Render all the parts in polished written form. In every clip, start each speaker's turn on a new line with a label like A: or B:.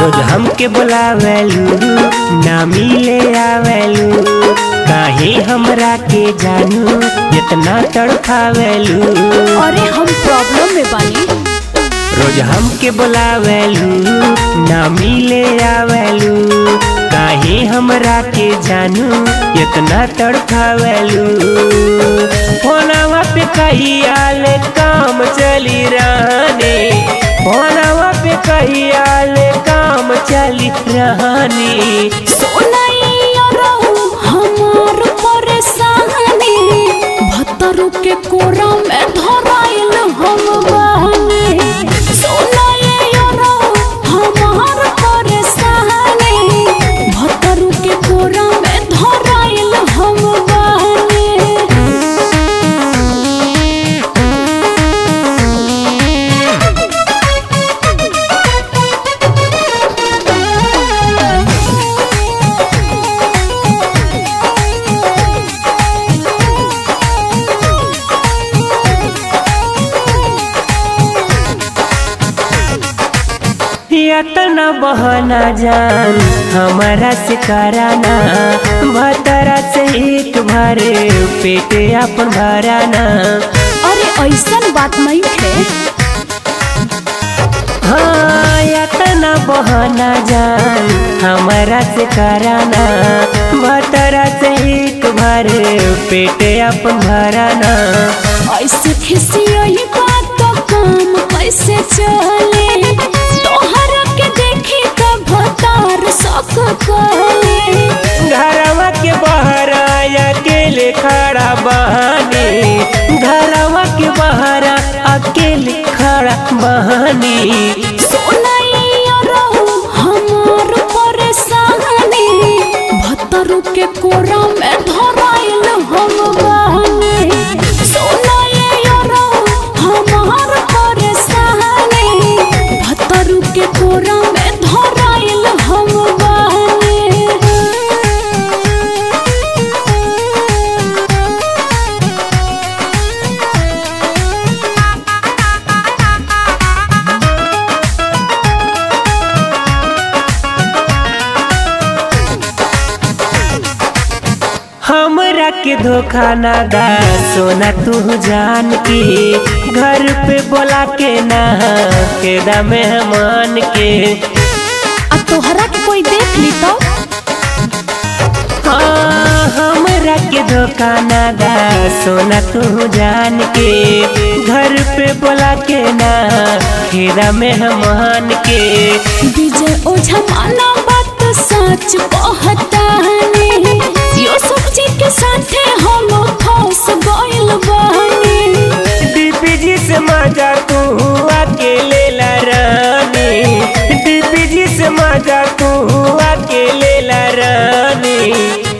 A: रोज हमके बुलावेलू ना मिले आवेलू, काहे हमरा के जानू इतना तड़पावेलू।
B: अरे हम प्रॉब्लम में बानी।
A: रोज हमके बुलावेलू ना मिले आवेलू, काहे हमरा के जानू इतना तड़पावेलू। फोनवा पे कहिया ले काम चली रहने, फोनवा पे कहिया ले काम चली रहनी।
B: सोनाइया रहू हमार परेशानी, भतरू के कोरा में धराइल हम बानी। सोनाइया रहू हमार परेशानी, भतरू के कोरा में धराइल हम बानी।
A: इतना बहाना जान हमारा से कराना, भतरा से एक भरे पेटे अपन भराना।
B: अरे ऐसन बात नहीं है।
A: हाँ इतना बहाना जान हमारा से कराना, भतरा से एक भरे पेटे अपन भराना।
B: ऐसे खिसियही बात तो काम कैसे चले, तोहरा के देखी तो भतार शौक करे।
A: घरवा के बाहर अकेले खड़ा बहानी, घरवा के बाहर अकेले खड़ा बहानी।
B: सोनाइया रहू हमार परेशानी, भतरू के कोरा में धराइल हम बानी। सोनाइया रहू हमार परेशानी, भतरू के कोरा में धराइल हम बानी।
A: हमरा के धोखा ना दा सोना तू जान के, घर पे बोला के ना केदा मेहमान के।
B: अब तोहरा के कोई देख ली तो
A: हाँ हमरा के धोखा ना दा सोना तू जान के, घर पे बोला के ना केदा मेहमान के।
B: विजय ओझा माना बात सच कहता ने, यो सब्जी के साथे हम फंस गइल बानी।
A: डीपी जी से मजा तू अकेले ला रानी, डीपी जी से मजा तू अकेले ला रानी।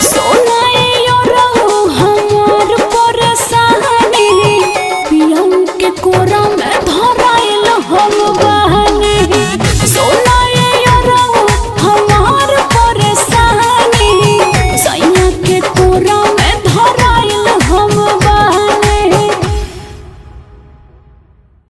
B: सोनाइया रहू हमार परेशानी, पियऊ के कोरा में धराइल हम बानी। सोनाइया रहू हमार परेशानी, सैया के कोरा